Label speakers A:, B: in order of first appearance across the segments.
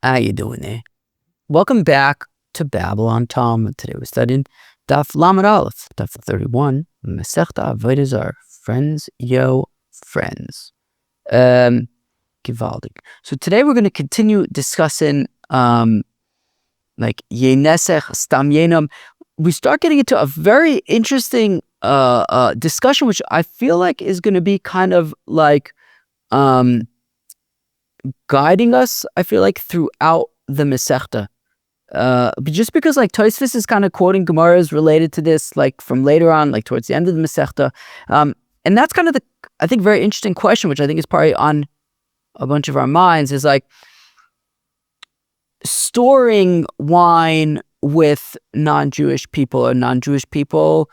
A: How you doing there? Welcome back to Babylon Talmud. Today we're studying Daf Lamed Aleph, Daf 31, Masechta Avodah Zarah. Friends, friends. Gewaldig. So today we're going to continue discussing like Yenesech, Stam Yenam. We start getting into a very interesting discussion, which I feel like is going to be kind of like guiding us, I feel like, throughout the Masechta. Just because like Tosfos is kind of quoting Gemaras related to this, like from later on, like towards the end of the Masechta. And that's kind of the, I think, very interesting question, which I think is probably on a bunch of our minds, is like storing wine with non-Jewish people or non-Jewish people,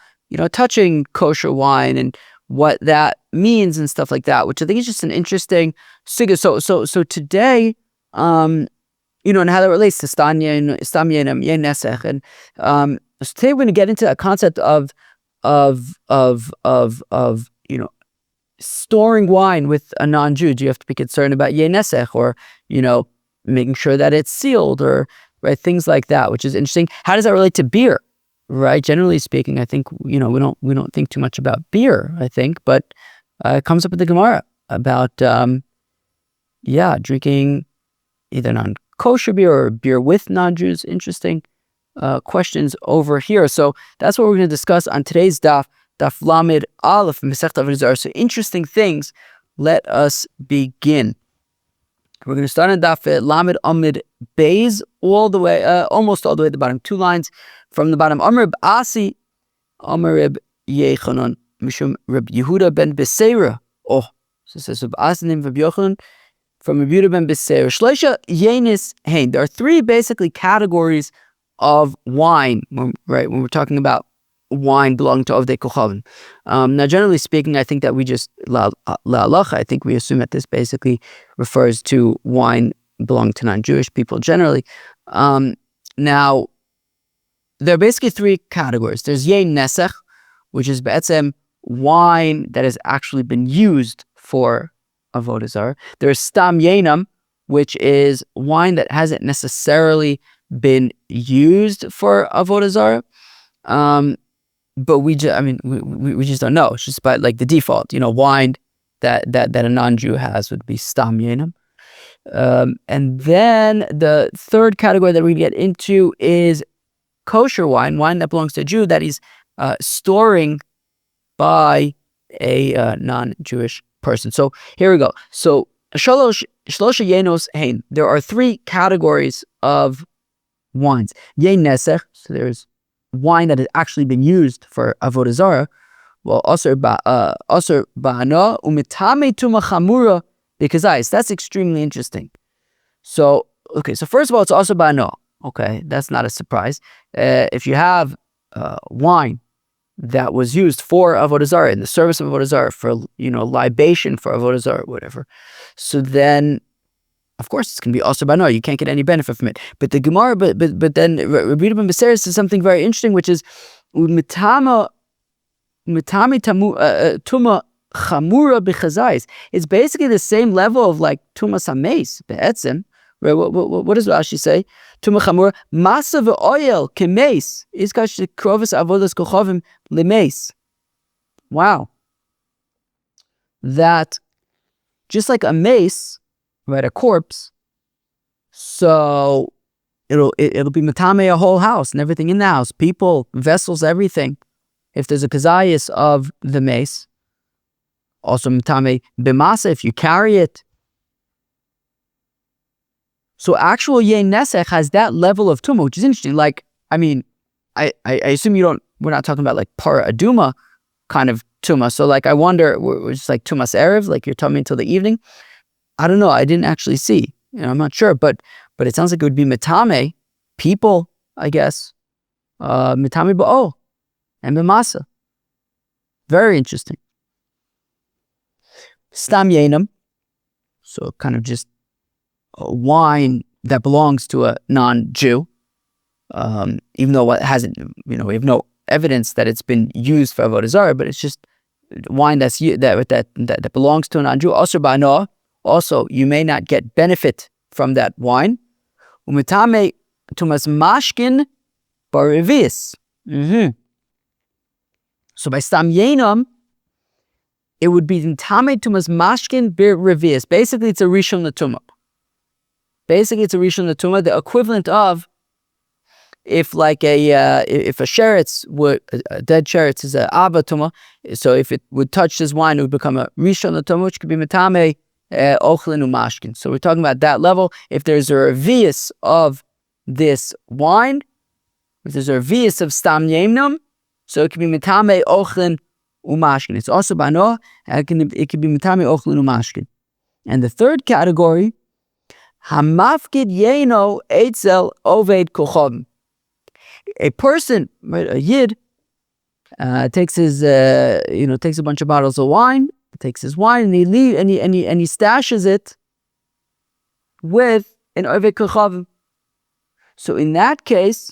A: touching kosher wine and what that means and stuff like that, which I think is just an interesting sugya. So today, and how that relates to Stam Yenam, Yenesech, and so today we're going to get into a concept of storing wine with a non-Jew. Do you have to be concerned about Yenesech, or making sure that it's sealed, or right, things like that, which is interesting. How does that relate to beer? Right, generally speaking, I think we don't think too much about beer, I think, but it comes up with the Gemara about drinking either non-kosher beer or beer with non-Jews. Interesting questions over here. So that's what we're going to discuss on today's Daf Lamed Aleph, Masechta Avodah Zarah. So interesting things. Let us begin. We're going to start on Daf Lamed Amid Beis, all the way, almost all the way to the bottom, 2 lines from the bottom. Amr Asi, Amr Reb Yechanan, Mishum Reb Yehuda ben Beseira. Oh, so it says Reb Asi named Reb Yechanan from Reb Yehuda ben Beseira. Shleisha Yenis Hein. There are 3 basically categories of wine, right? When we're talking about wine belonging to Ovdei Kochavim. Now, generally speaking, I think that we just la'alacha. I think we assume that this basically refers to wine belonging to non-Jewish people generally. Now, there are basically 3 categories. There's Yein Nesech, which is be'etzem wine that has actually been used for Avodah Zarah. There's Stam Yenam, which is wine that hasn't necessarily been used for Avodah Zarah. But we just don't know. It's just by like the default, wine that a non-Jew has would be Stam Yenam. And then the 3rd category that we get into is kosher wine that belongs to a Jew that he's storing by a non-Jewish person. So here we go. So Shlosha Yenos Hein. There are 3 categories of wines. Yein Nesech. So there's wine that has actually been used for Avodah Zarah. Well, Aser Ba'ana Umitame Tuma Chamura B'Kazais. That's extremely interesting. So first of all, it's Aser Ba'ana. Okay, that's not a surprise. If you have wine that was used for Avodah Zarah, in the service of Avodah Zarah, for libation for Avodah Zarah, whatever, so then of course it's going to be Aser Ba'ana. You can't get any benefit from it. But the Gemara, but then Rabbi ben Beseira says something very interesting, which is Tuma Chamura B'Chazais. It's basically the same level of like Tuma Sameis Be'etzim. Right? What does Rashi say? Tuma Chamura Masa ve'oil kemeis iskash krovis avodas kochavim lemeis. Wow. That just like a mace, right, a corpse, so it'll be matame a whole house and everything in the house, people, vessels, everything. If there's a kazayas of the mace, also matame b'masa if you carry it. So actual Yein Nesech has that level of tumah, which is interesting. Like, I assume we're not talking about like para aduma kind of tumah. So like, I wonder, we're just like tumas erev, like you're tummy until the evening. I don't know. I didn't actually see. I'm not sure, but it sounds like it would be metame, people, I guess. Metame ba'o and b'masa. Very interesting. Stam Yenam, so kind of just a wine that belongs to a non-Jew, even though it hasn't, we have no evidence that it's been used for Avodah Zarah, but it's just wine that belongs to a non-Jew. Also, you may not get benefit from that wine. Umitame tumas mashkin baravis. So by stam yenam, it would be tame tumas mashkin baravis. Basically, it's a rishon l'tumah. The equivalent of if like if a sheretz would, a dead sheretz is a ava tumah, so if it would touch this wine, it would become a rishon l'tumah, which could be metame ochlin umashkin. So we're talking about that level. If there's a revius of this wine, if there's a revius of stam yemnum, so it could be metame ochlin umashkin. It's also bano, it could be metame ochlin umashkin. And the third category, hamafkid yeno eitzel oved kochom. A person, right, a yid, takes his, takes a bunch of bottles of wine, takes his wine, and he stashes it with an oved kochavim. So in that case,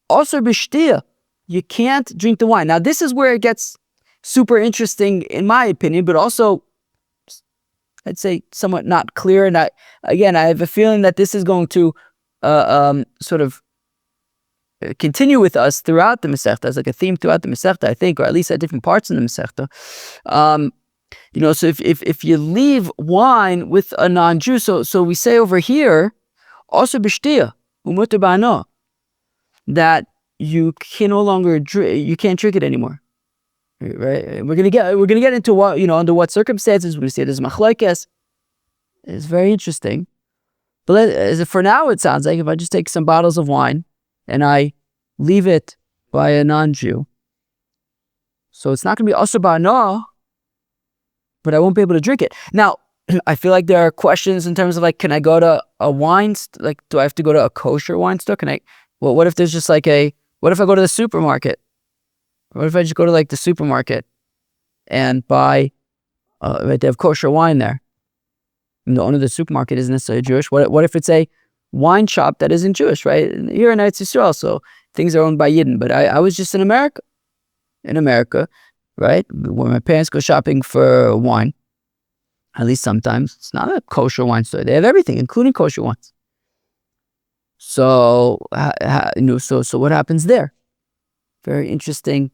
A: also b'shtia, you can't drink the wine. Now this is where it gets super interesting, in my opinion, but also, I'd say, somewhat not clear. And I have a feeling that this is going to sort of continue with us throughout the Masechta, as like a theme throughout the Masechta, I think, or at least at different parts in the Masechta. So if you leave wine with a non-Jew, so we say over here, also b'shtia, umuter ba'ano, that you can no longer drink, you can't drink it anymore. Right? We're gonna get into what, under what circumstances. We're gonna see it as machlokes. It's very interesting. But for now, it sounds like if I just take some bottles of wine and I leave it by a non-Jew, so it's not going to be asur ba'ano, but I won't be able to drink it. Now, I feel like there are questions in terms of like, can I go to a wine, do I have to go to a kosher wine store? What if there's just what if I go to the supermarket? What if I just go to like the supermarket and buy, they have kosher wine there, and the owner of the supermarket isn't necessarily Jewish? What if it's a wine shop that isn't Jewish, right? Here in Eretz Yisrael, so things are owned by Yidden. But I was just in America, right? Where my parents go shopping for wine, at least sometimes. It's not a kosher wine store. They have everything, including kosher wines. So, so what happens there? Very interesting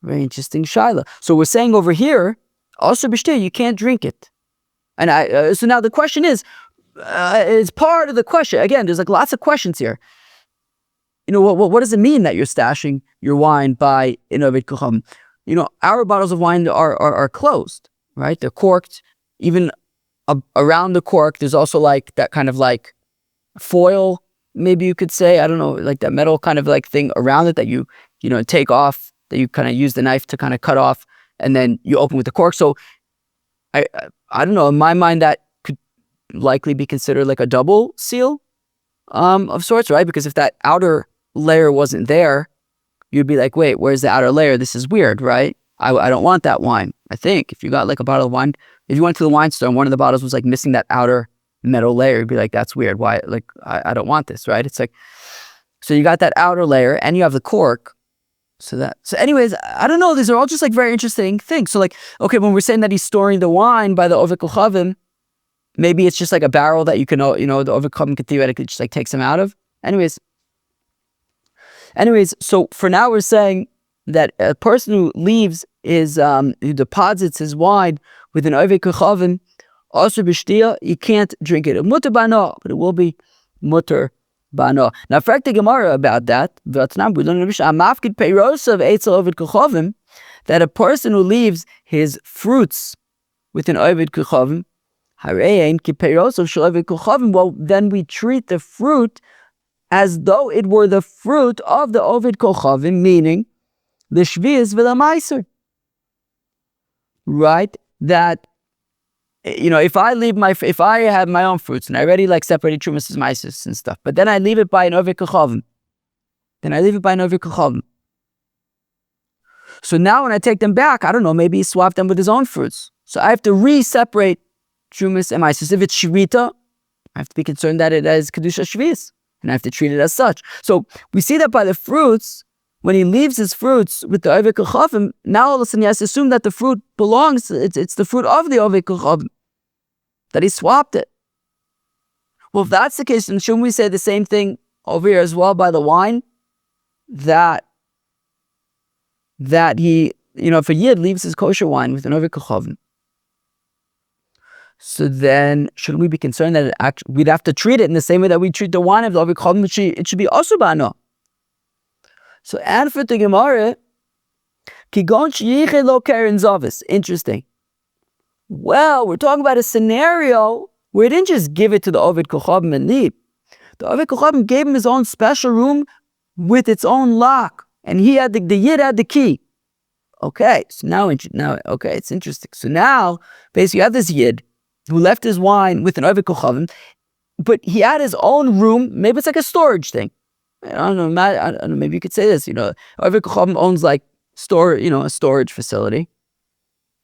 A: shaila. So we're saying over here, also b'shtia, you can't drink it. And so now the question is, it's part of the question. Again, there's like lots of questions here. What does it mean that you're stashing your wine by an oved kocham? Our bottles of wine are closed, right? They're corked. Even around the cork, there's also like that kind of like foil, maybe you could say, I don't know, like that metal kind of like thing around it that you take off, that you kind of use the knife to kind of cut off, and then you open with the cork. So I don't know, in my mind that could likely be considered like a double seal of sorts, right? Because if that outer layer wasn't there, you'd be like, wait, where's the outer layer? This is weird, right? I don't want that wine. I think if you got like a bottle of wine, if you went to the wine store and one of the bottles was like missing that outer metal layer, you'd be like, that's weird. Why? Like, I don't want this, right? It's like, so you got that outer layer and you have the cork. So anyways, I don't know. These are all just like very interesting things. So like, okay, when we're saying that he's storing the wine by the oved kochavim, maybe it's just like a barrel that you can, the oved kochavim could theoretically just like take some out of. Anyways, so for now we're saying that a person who leaves who deposits his wine with an oved kochavim, also b'shtia, you can't drink it. Muter ba'ano, but it will be muter ba'ano. Now, fact the Gemara about that, that a person who leaves his fruits with an oved kochavim, well, then we treat the fruit as though it were the fruit of the oved kochavim, meaning the shvius v'lamaiser. Right? That, if I have my own fruits and I already like separated trumas and maises and stuff, but then I leave it by an oved kochavim, so now when I take them back, I don't know, maybe he swapped them with his own fruits. So I have to re-separate trumas and maises. If it's shvita, I have to be concerned that it is kedusha shvius, and I have to treat it as such. So we see that by the fruits, when he leaves his fruits with the oved kochavim, now all of a sudden he has to assume that the fruit belongs, it's the fruit of the oved kochavim, that he swapped it. Well, if that's the case, then shouldn't we say the same thing over here as well by the wine? That he, if a Yid leaves his kosher wine with an Oved Kochavim, so then shouldn't we be concerned that we'd have to treat it in the same way that we treat the wine of the Oved Kochavim? It should be also bano. So answer the Gemara, Kigon sheyiche lo keren zavis. Interesting. Well, we're talking about a scenario where he didn't just give it to the Oved Kochavim and leave. The Oved Kochavim gave him his own special room with its own lock, and he had the Yid had the key. Okay, so now it's interesting. So now, basically, you have this Yid who left his wine with an Oved Kochavim, but he had his own room. Maybe it's like a storage thing. I don't know. Maybe you could say this. Oved Kochavim owns like a storage facility,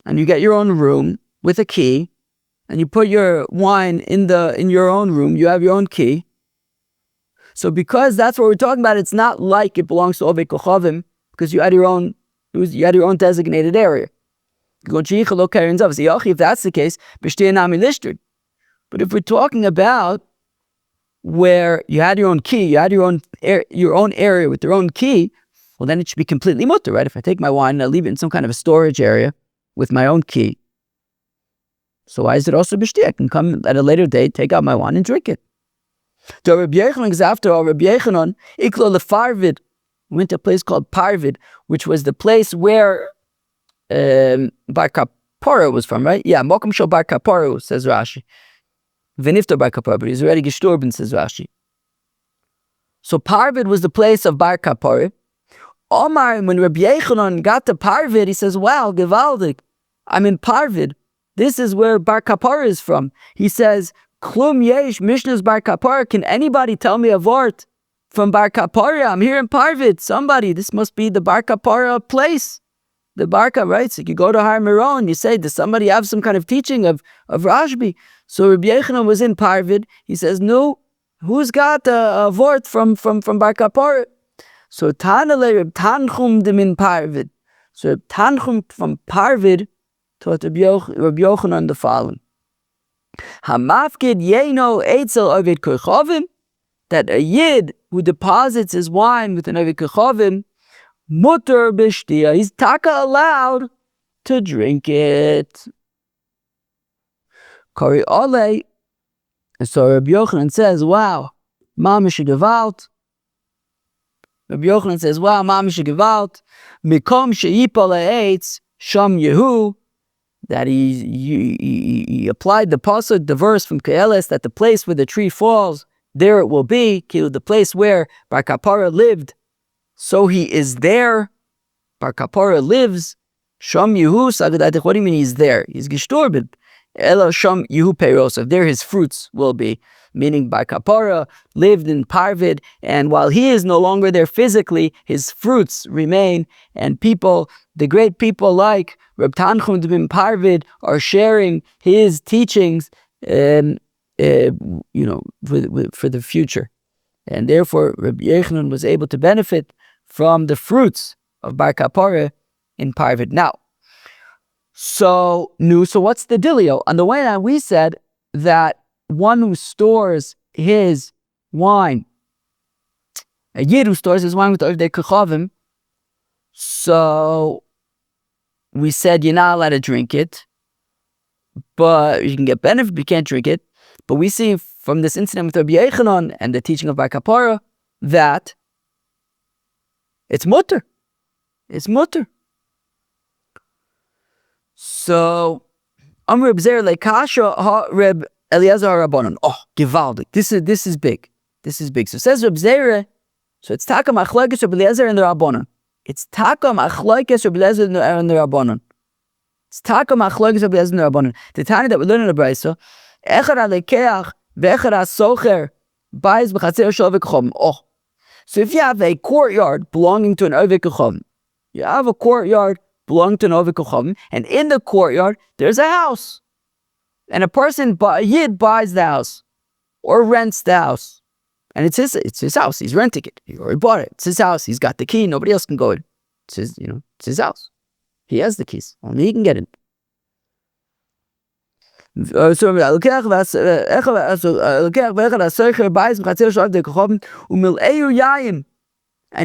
A: and you get your own room with a key, and you put your wine in your own room. You have your own key. So because that's what we're talking about, it's not like it belongs to Oved Kochavim because you had your own designated area. If that's the case, but if we're talking about where you had your own key, you had your own area with your own key, well then it should be completely mutter, right? If I take my wine and I leave it in some kind of a storage area with my own key, so why is it also b'shti? I can come at a later date, take out my wine and drink it. So Rabbi Yechanan is after all. Rabbi Yechanan iklo lefarvid went to a place called Parvid, which was the place where Bar Kapara was from, right? Yeah, Mokum Shel Bar Kapara, says Rashi. V'niftar Bar Kapara, but he's already gestorben, says Rashi. So Parvid was the place of Bar Kapara. Omar, when Rabbi Yechanan got to Parvid, he says, wow, gewaldig, I'm in Parvid. This is where Bar Kapara is from. He says, Klum yesh Mishnah's Bar Kapara. Can anybody tell me a vort from Bar Kapara? I'm here in Parvid. Somebody, this must be the Bar Kapara place. The Barka, right? So you go to Har Miron, you say, does somebody have some kind of teaching of Rashbi? So Rabbi Yechanan was in Parvid. He says, no, who's got a vort from Bar Kapara? So Tanale Reb Tanchum dem in Parvid. So Reb Tanchum from Parvid taught Rabbi Yochanan the following. Hamafkid Yeno Eitzel Oved Kochavim, that a Yid who deposits his wine with an Oved Kochavim, mutter b'shtia, he's taka allowed to drink it. Kari ole, and so Rabbi Yochanan says, wow, mamish gewalt. Rabbi Yochanan says, wow, mamish gewalt. Mikom she'ipol ha'etz sham yehu, that he applied the pasuk, the verse from Keheles, that the place where the tree falls, there it will be, the place where Bar Kapara lived, so he is there. Bar Kapara lives. Sham Yehu Sagadat. What do you mean he's there? He's gestorben. Ela Sham Yehu Peirosov. There his fruits will be. Meaning Bar Kapara lived in Parvid, and while he is no longer there physically, his fruits remain. And people, the great people like Reb Tanchum bin Parvid, are sharing his teachings, for the future. And therefore, Rabbi Yechanan was able to benefit from the fruits of Bar Kapara in Parvid. Now, so what's the dealio? On the way down, we said that one who stores his wine, a Yid who stores his wine with Oved Kochavim, so we said you're not allowed to drink it, but you can get benefit, but you can't drink it. But we see from this incident with Rabbi Yechanan and the teaching of Bar Kapara that it's mutter. It's mutter. So, Reb Zarah lekasha ha Reb Eliezer Rabbanon. Oh, gewaldig. This is big. This is big. So says Reb Zarah. So it's taka machlokes Reb Eliezer and the Rabbanon. It's taka machlokes Reb Eliezer and the Rabbanon. It's taka machlokes Reb Eliezer and the Rabbanon. The Tanya that we learn in the Brisa. Echad alekeach ve'echad hasocher buys b'chatzer shel Oved Kochavim. Oh, so if you have a courtyard belonging to an Oved Kochavim, you have a courtyard belonging to an Oved Kochavim, and in the courtyard there's a house, and a Yid buys the house or rents the house, and it's his house. He's renting it. He already bought it. It's his house. He's got the key. Nobody else can go in. It's his house. He has the keys. Only he can get in. And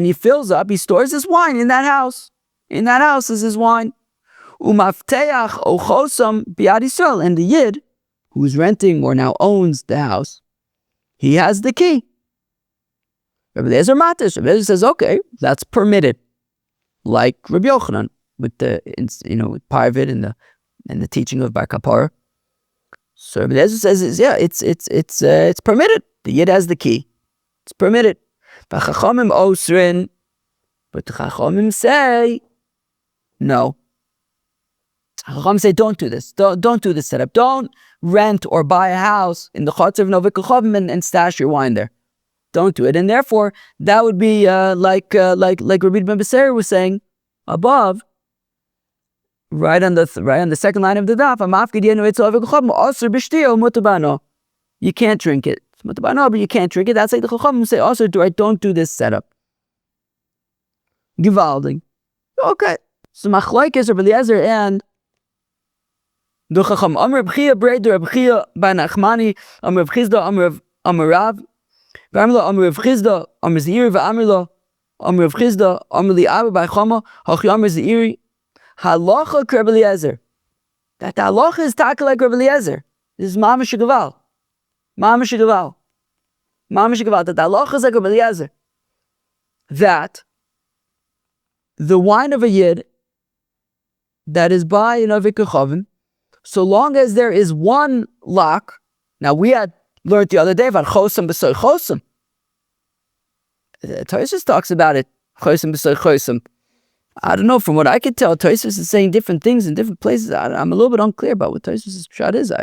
A: he fills up, he stores his wine in that house. In that house is his wine. And the Yid, who's renting or now owns the house, he has the key. Rabbi Eliezer Matish. Rabbi Eliezer says, okay, that's permitted. Like Rabbi Yochanan, with the with Parvid and the teaching of Bar Kapara. So Rabbi Eliezer says, yeah, it's permitted. The Yid has the key. It's permitted. But the Chachamim say, no. Chachamim say, don't do this. Don't do this setup. Don't rent or buy a house in the Chotzer of Novik Kochavim and stash your wine there. Don't do it. And therefore, that would be like Rabbi Ben Beser was saying above, right on the second line of the daf. You can't drink it. But you can't drink it. That's like the Chachamim say, also, don't do this setup. Gewaldig. Okay. So Machlokes Rabbi Eliezer and the Chacham. Amar Reb Chia Breid Reb Chia Bar Nachmani Amar Reb Chizda Amar Rav V'Amar Reb Chizda Amar Zeiri V'Amar Reb Chizda Amar Li Abba Bar Chama Hachi Amar Zeiri Halacha Reb Eliezer. That the halacha is taka like Reb Eliezer. This is Mamash Geval. Mamash Geval. Mamash Geval. That the halacha is like Reb Eliezer. That the wine of a Yid that is by an Novik Kochavim, so long as there is one lock. Now we had learned the other day about Chosam B'Soy Chosam. Tosfos talks about it. Chosam B'Soy Chosam. I don't know. From what I could tell, Tosfos is saying different things in different places. I'm a little bit unclear about what Tosfos' shot is.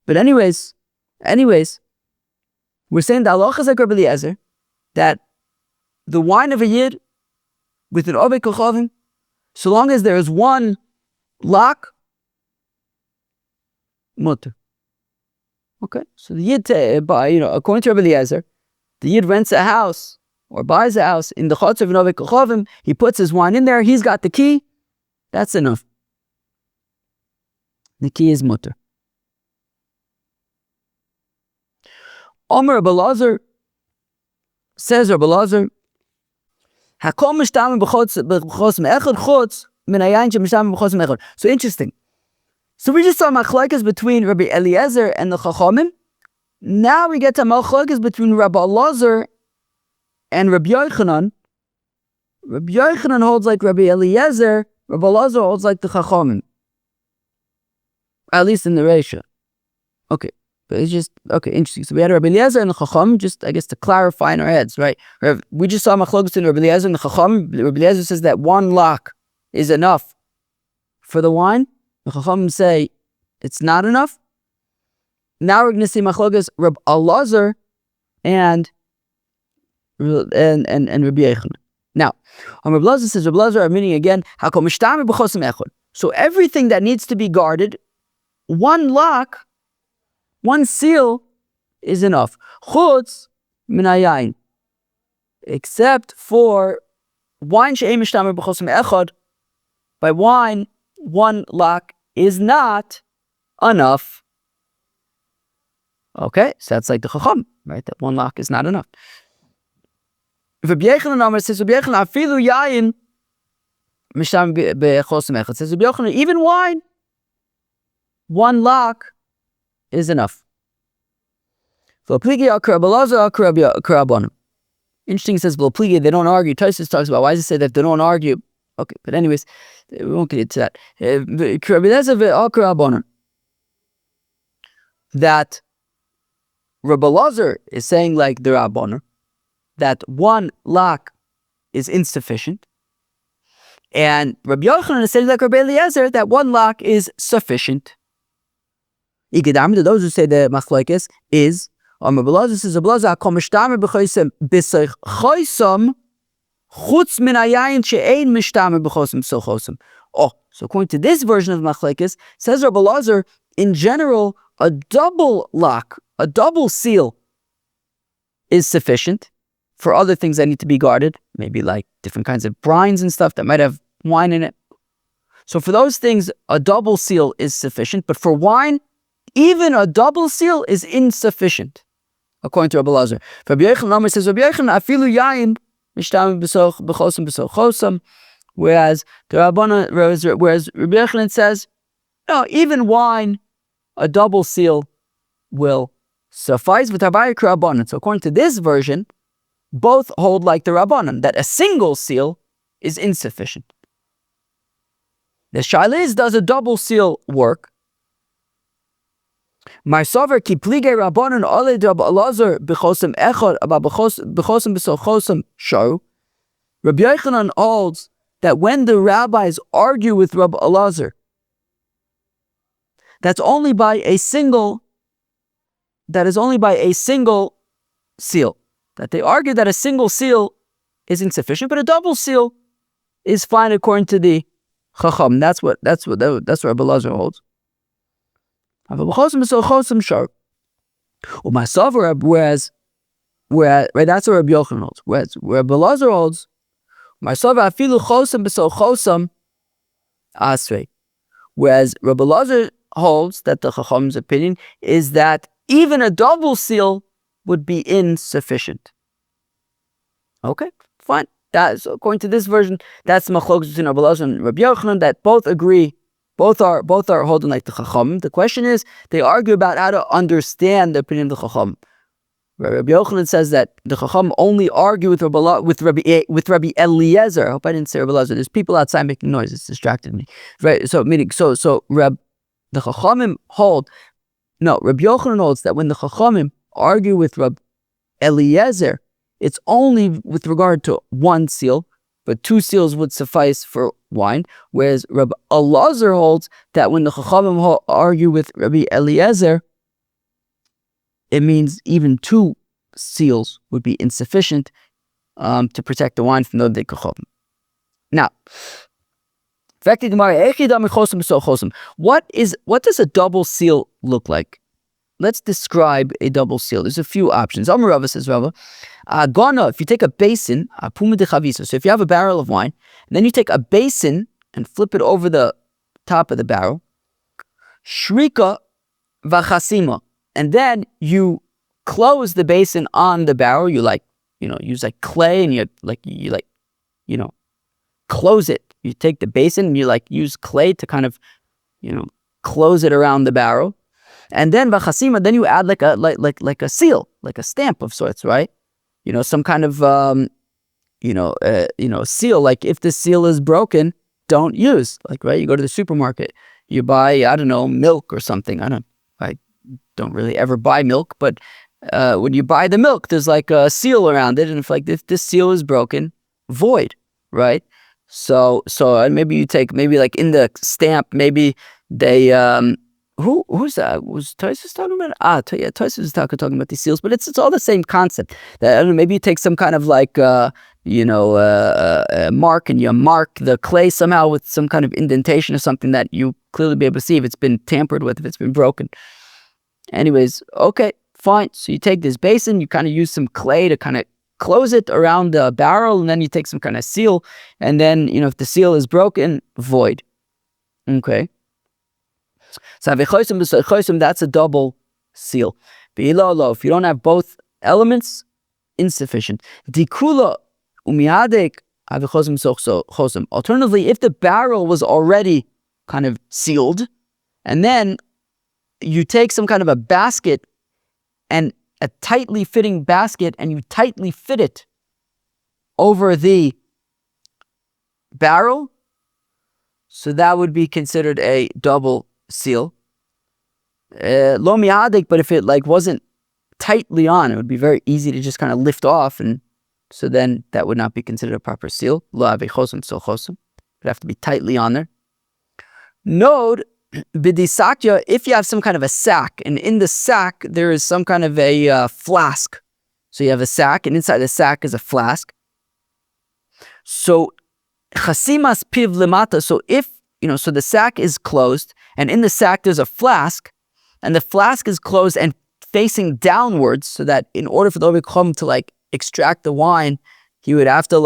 A: But anyways, we're saying the halacha is like Rabbi Eliezer, that the wine of a Yid with an Oved Kochavim, so long as there is one lock, mutter. Okay, so the Yid, according to Rabbi Eliezer, the Yid rents a house or buys a house in the Chotzer of Oved Kochavim. He puts his wine in there. He's got the key. That's enough. The key is mutter. Omer Rabbi Elazar says, Rabbi Elazar, so interesting. So we just saw machlokes between Rabbi Eliezer and the Chachamim. Now we get to machlokes between Rabbi Elazar and Rabbi Yochanan. Rabbi Yochanan holds like Rabbi Eliezer. Rabbi Elazar holds like the Chachamim. At least in the ratio. Okay. But it's just, okay, interesting. So we had Rabbi Eliezer and the Chacham, just, I guess, to clarify in our heads, right? We just saw machlokes in Rabbi Eliezer and the Chacham. Rabbi Eliezer says that one lock is enough for the wine. The Chacham say it's not enough. Now we're going to see machlokes Rabbi Elazar and Rabbi Yochanan. Now, Rabbi Elazar says, Rabbi Elazar, meaning again, so everything that needs to be guarded, one lock, one seal is enough. Chutz min hayayin. Except for wine she'ein mishtamer b'chosam echad. By wine, one lock is not enough. Okay, so that's like the Chacham, right? That one lock is not enough. If Rabbi Yochanan Amar says, Rabbi Yochanan, afilu yayin mishtamer b'chosam echad. Says Rabbi Yochanan, even wine, one lock is enough. Interesting, it says they don't argue. Tosfos talks about why does it say that they don't argue. Okay, but anyways, we won't get into that. That Rabbi Elazar is saying like the Rabbanon, that one lock is insufficient, and Rabbi Yochanan is saying like Rabbi Eliezer that one lock is sufficient. To those who say the machlokes is Rabbi Elazar says Rabbi Elazar kol mishtamer b'chosam b'soich chosam chutz min hayayin she'ein mishtamer b'chosam b'soich chosam. Oh, so according to this version of machlokes, says Rabbi Elazar, in general, a double lock, a double seal, is sufficient for other things that need to be guarded, maybe like different kinds of brines and stuff that might have wine in it. So for those things, a double seal is sufficient. But for wine, even a double seal is insufficient, according to Rabbi Elazar. Rabbi Yochanan says, Rabbi Yochanan, afilu yayin mishtam b'chosam b'chosam. Whereas Rabbi Yochanan says, no, even wine, a double seal will suffice. So according to this version, both hold like the Rabbanan, that a single seal is insufficient. The Shailis does a double seal work. Marsaver ki plige Rabbanan ale Rabbi Elazar b'chosam echad aba b'chosam b'chosam sharu. Rabbi Yochanan holds that when the rabbis argue with Rabbi Elazar, that is only by a single seal. That they argue that a single seal is insufficient, but a double seal is fine according to the Chacham. That's what Rabbi Elazar holds. Whereas right, that's what Rabbi Yochanan holds. Whereas Rabbi Elazar holds, whereas Rabbi Elazar holds that the Chacham's opinion is that even a double seal would be insufficient. Okay, fine. That is, according to this version, that's the machlokes between Rabbi Elazar and Rabbi Yochanan, that both agree, both are holding like the Chacham. The question is, they argue about how to understand the opinion of the Chacham. Rabbi Yochanan says that the Chacham only argue with Rabbi Eliezer. I hope I didn't say Rabbi Elazar. There's people outside making noise. It's distracted me. Right. So the Chachamim hold. No, Rabbi Yochanan holds that when the Chachamim argue with Rabbi Eliezer, it's only with regard to one seal, but two seals would suffice for wine. Whereas Rabbi Elazar holds that when the Chachamim argue with Rabbi Eliezer, it means even two seals would be insufficient to protect the wine from the Chachamim. Now, what does a double seal look like? Let's describe a double seal. There's a few options. Amar Rava says, Rava, if you take a basin, so if you have a barrel of wine, and then you take a basin and flip it over the top of the barrel, shrika v'chasima, and then you close the basin on the barrel. You use clay, and you close it. You take the basin and you use clay to kind of, close it around the barrel. And then v'chasima, then you add like a seal, like a stamp of sorts, right? Some kind of seal. Like if the seal is broken, don't use. Right? You go to the supermarket, you buy, I don't know, milk or something. I don't really ever buy milk, but when you buy the milk, there's like a seal around it, and if this seal is broken, void, right? So maybe you take, like in the stamp, maybe they who's that? Was Koutis talking about it? Koutis was talking about these seals, but it's all the same concept. That, I don't know, maybe you take some kind of mark, and you mark the clay somehow with some kind of indentation or something that you clearly be able to see if it's been tampered with, if it's been broken. Anyways, okay, fine. So you take this basin, you kind of use some clay to kind of close it around the barrel, and then you take some kind of seal, and then, if the seal is broken, void. Okay. So that's a double seal. If you don't have both elements, insufficient. Alternatively, if the barrel was already kind of sealed, and then you take some kind of a basket, and a tightly fitting basket, and you tightly fit it over the barrel, so that would be considered a double seal. Lo miadik, but if it wasn't tightly on, it would be very easy to just kind of lift off, and so then that would not be considered a proper seal. Lo avechosam so chosam. It would have to be tightly on there. Node b'disakya, if you have some kind of a sack, and in the sack there is some kind of a flask. So you have a sack, and inside the sack is a flask. So chasimas piv lemata. So if so the sack is closed, and in the sack there's a flask, and the flask is closed and facing downwards, so that in order for the Chacham to extract the wine, he would have to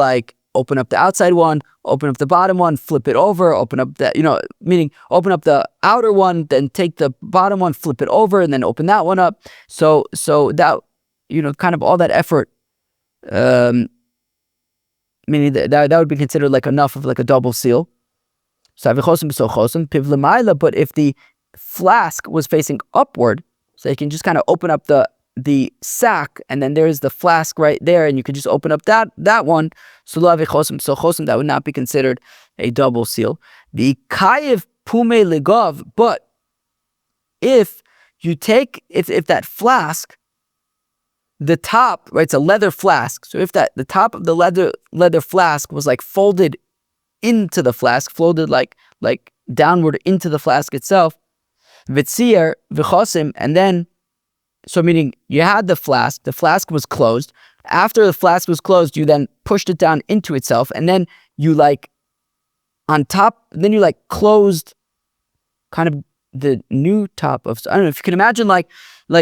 A: open up the outside one, open up the bottom one, flip it over, open up that, meaning open up the outer one, then take the bottom one, flip it over, and then open that one up. So that, kind of all that effort, meaning that would be considered like enough of like a double seal. So but if the flask was facing upward, so you can just kind of open up the sack, and then there's the flask right there, and you could just open up that one. So that would not be considered a double seal. The kayev pume legov, but if you take if that flask, the top, right, it's a leather flask. So if the top of the leather flask was like folded into the flask, folded like downward into the flask itself, vitzier v'chosim, and then, so meaning you had the flask was closed. After the flask was closed, you then pushed it down into itself, and then you closed kind of the new top of, I don't know if you can imagine like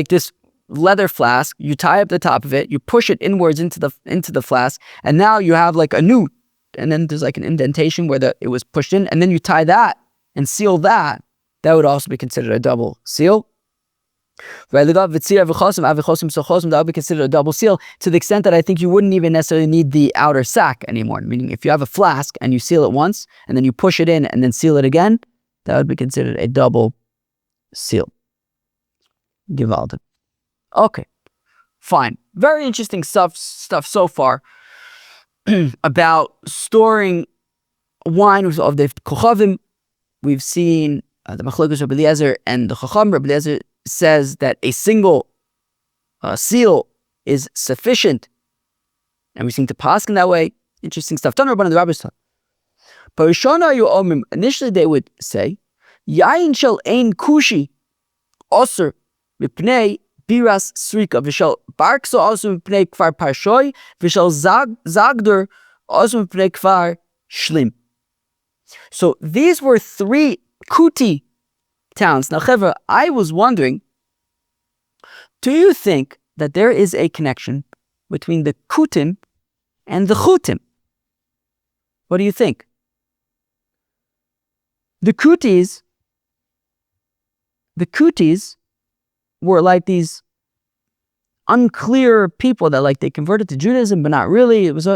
A: this leather flask, you tie up the top of it, you push it inwards into the flask, and now you have like a new, and then there's like an indentation where it was pushed in, and then you tie that and seal that. That would also be considered a double seal. That would be considered a double seal, to the extent that I think you wouldn't even necessarily need the outer sack anymore. Meaning, if you have a flask and you seal it once, and then you push it in and then seal it again, that would be considered a double seal. Gewaltig. Okay, fine. Very interesting stuff so far about storing wine of the Kochavim. We've seen the Machlokes Rabbi Eliezer and the Chacham. Rabbi Eliezer says that a single seal is sufficient, and we seem to pass in that way. Interesting stuff. Tanur the Rabbis taught. Initially, they would say, "Yain shel ein kushi, osir mipnei biras srika v'shel barkso osir mipnei kfar parshoy v'shel zagdur osir mipnei kfar shlim." So these were 3 Koutis towns. Now, Chevra, I was wondering, do you think that there is a connection between the Koutim and the Chutim? What do you think? The Koutis were like these unclear people that like they converted to Judaism, but not really. It was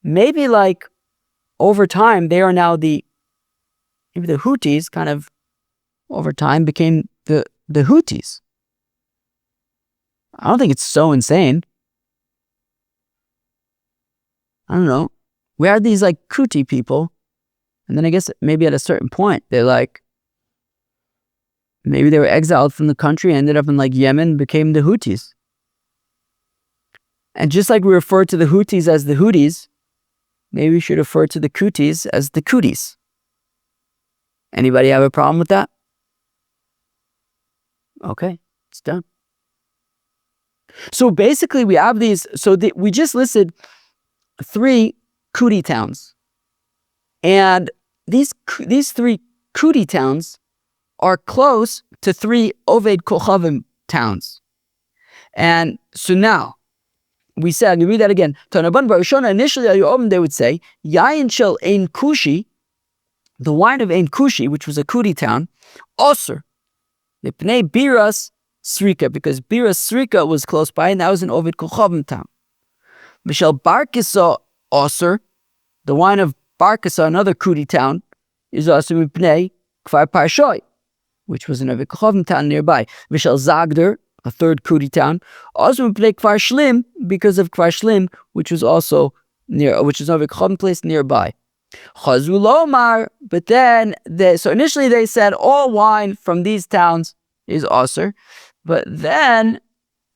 A: maybe like over time they are now maybe the Houthis kind of over time became the Houthis. I don't think it's so insane. I don't know. We had these like Koutis people, and then I guess maybe at a certain point they're like, maybe they were exiled from the country, ended up in like Yemen, became the Houthis. And just like we refer to the Houthis as the Houthis, maybe we should refer to the Koutis as the Koutis. Anybody have a problem with that? Okay, it's done. So basically we have these, we just listed 3 Koutis towns. And these 3 Koutis towns are close to 3 Oved Kochavim towns. And so now, we said, you read that again. Initially, they would say, Yain shel ein kushi, the wine of Ein Kushi, which was a Koutis town, osir, mipnei biras srika, because biras srika was close by, and that was an Oved Kochavim town. Mishal barkisa osir, the wine of Barkisa, another Koutis town, is osir mipnei kfar parshoy, which was an Oved Kochavim town nearby. Mishal zagder, a third Koutis town, also mipnei kfar shlim, because of kfar shlim, which was also which is Oved Kochavim place nearby. Chazul Omar, but then so initially they said all wine from these towns is osir, but then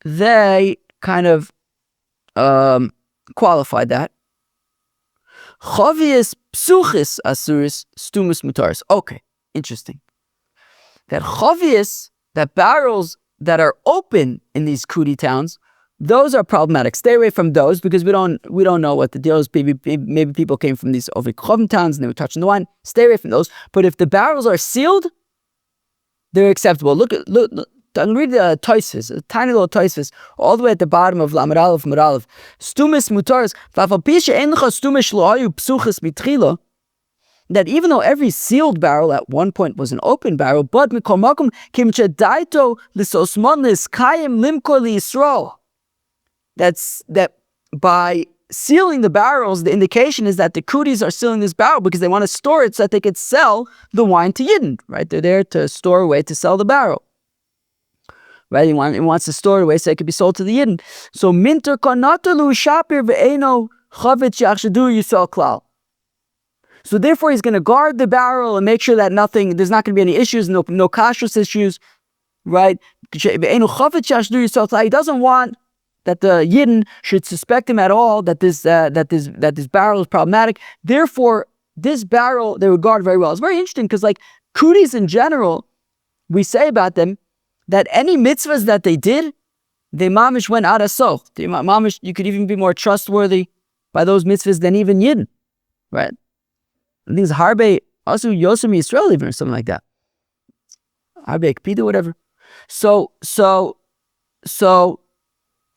A: they kind of qualified that. Chavius psuchis asuris stumus mutaris. Okay, interesting. That chavius, that barrels that are open in these Koutis towns, those are problematic. Stay away from those, because we don't know what the deal is. Maybe people came from these Oved Kochavim towns and they were touching the wine. Stay away from those. But if the barrels are sealed, they're acceptable. Look can read the Toisvis, a tiny little Toisvis, all the way at the bottom of Lamed Aleph, Mud Aleph. Stumis mutaris, v'afalpisha ein lecha stumis shlo hayu psuchas mitchila, that even though every sealed barrel at one point was an open barrel, but mikol makom kim chedaito lisosmon liskayim limko liyisrael, that by sealing the barrels, the indication is that the Koutis are sealing this barrel because they want to store it so that they could sell the wine to Yidden, right? They're there to store away to sell the barrel, right? He wants to store it away so it could be sold to the Yidden. So minter konatalu shapir ve'eno chavit yachshadu yisrael klal. So therefore, he's going to guard the barrel and make sure that there's not going to be any issues, no kashrus issues, right? He doesn't want that the Yidden should suspect him at all that this barrel is problematic. Therefore, this barrel they would guard very well. It's very interesting because, like, Koutis in general, we say about them that any mitzvahs that they did, they mamish went out of soch. Mamish, you could even be more trustworthy by those mitzvahs than even Yidden, right? I think it's Harbe also Yomi Yisrael even or something like that. Harbe Kpida, whatever. So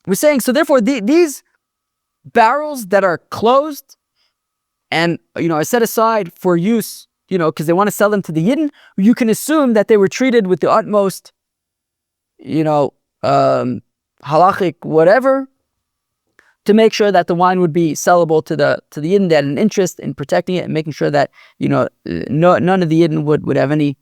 A: we're saying, so therefore these barrels that are closed and, are set aside for use, because they want to sell them to the Yidden, you can assume that they were treated with the utmost, halachic whatever, to make sure that the wine would be sellable to the Yidden. They had an interest in protecting it and making sure that, none of the Yidden would have any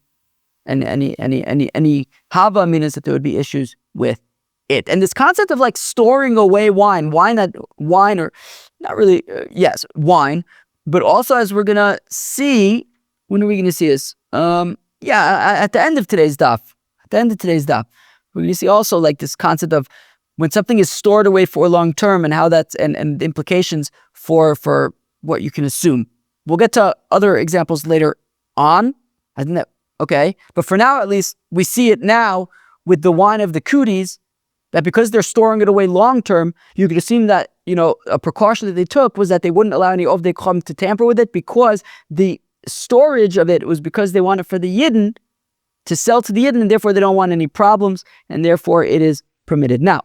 A: hava, means that there would be issues with it. And this concept of like storing away wine or not really, yes, wine, but also as we're going to see, when are we going to see this? At the end of today's daf. We're going to see also like this concept of when something is stored away for long term and how that's, and the implications for what you can assume. We'll get to other examples later on. I think that, okay. But for now, at least, we see it now with the wine of the Koutis, that because they're storing it away long term, you could assume that, a precaution that they took was that they wouldn't allow any Ovdei Chum to tamper with it, because the storage of it was because they want it for the Yidden to sell to the Yidden, and therefore they don't want any problems, and therefore it is permitted. Now,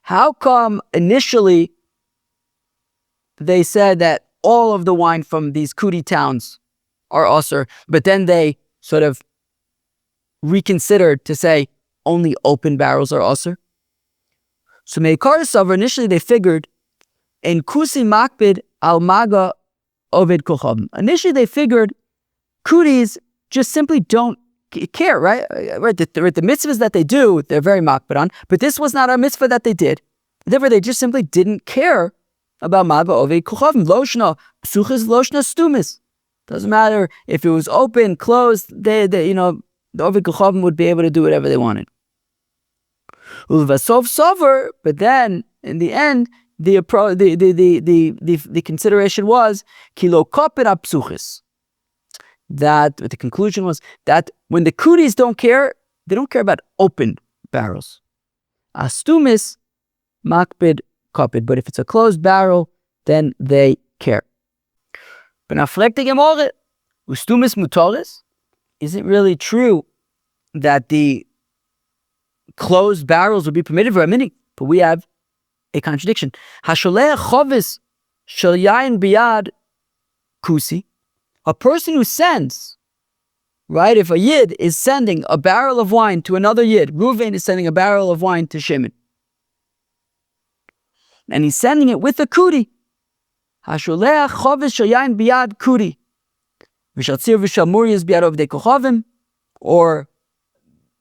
A: how come initially they said that all of the wine from these Kouti towns are usher, but then they sort of reconsidered to say only open barrels are usher? So Meikar Savar, initially they figured in Kusi Makbid al Maga Ovid Kocham. Initially they figured Koutis just simply don't care, right? The mitzvahs that they do, they're very makbid on, but this was not a mitzvah that they did. Therefore, they just simply didn't care about Maga Ovid Kocham. Loshna Psuchis Loshna Stumis. Doesn't matter if it was open, closed. The Ovid Kocham would be able to do whatever they wanted. Ulvasov Sover, but then in the end, the consideration was kilo kopera psuchis. That the conclusion was that when the Koutis don't care, they don't care about open barrels. Astumis makbid kopid, but if it's a closed barrel, then they care. But now flek the Gemara, ustumis mutaris. Is it really true that the closed barrels would be permitted for a minute? But we have a contradiction. Hasholeh chovis shel yain biyad kusi. A person who sends, right? If a Yid is sending a barrel of wine to another Yid, Reuven is sending a barrel of wine to Shimon, and he's sending it with a Kouti. Hasholeh chovis shel yain biyad Kouti. V'shatzir v'shamurias biyad Ovdei Kochavim, or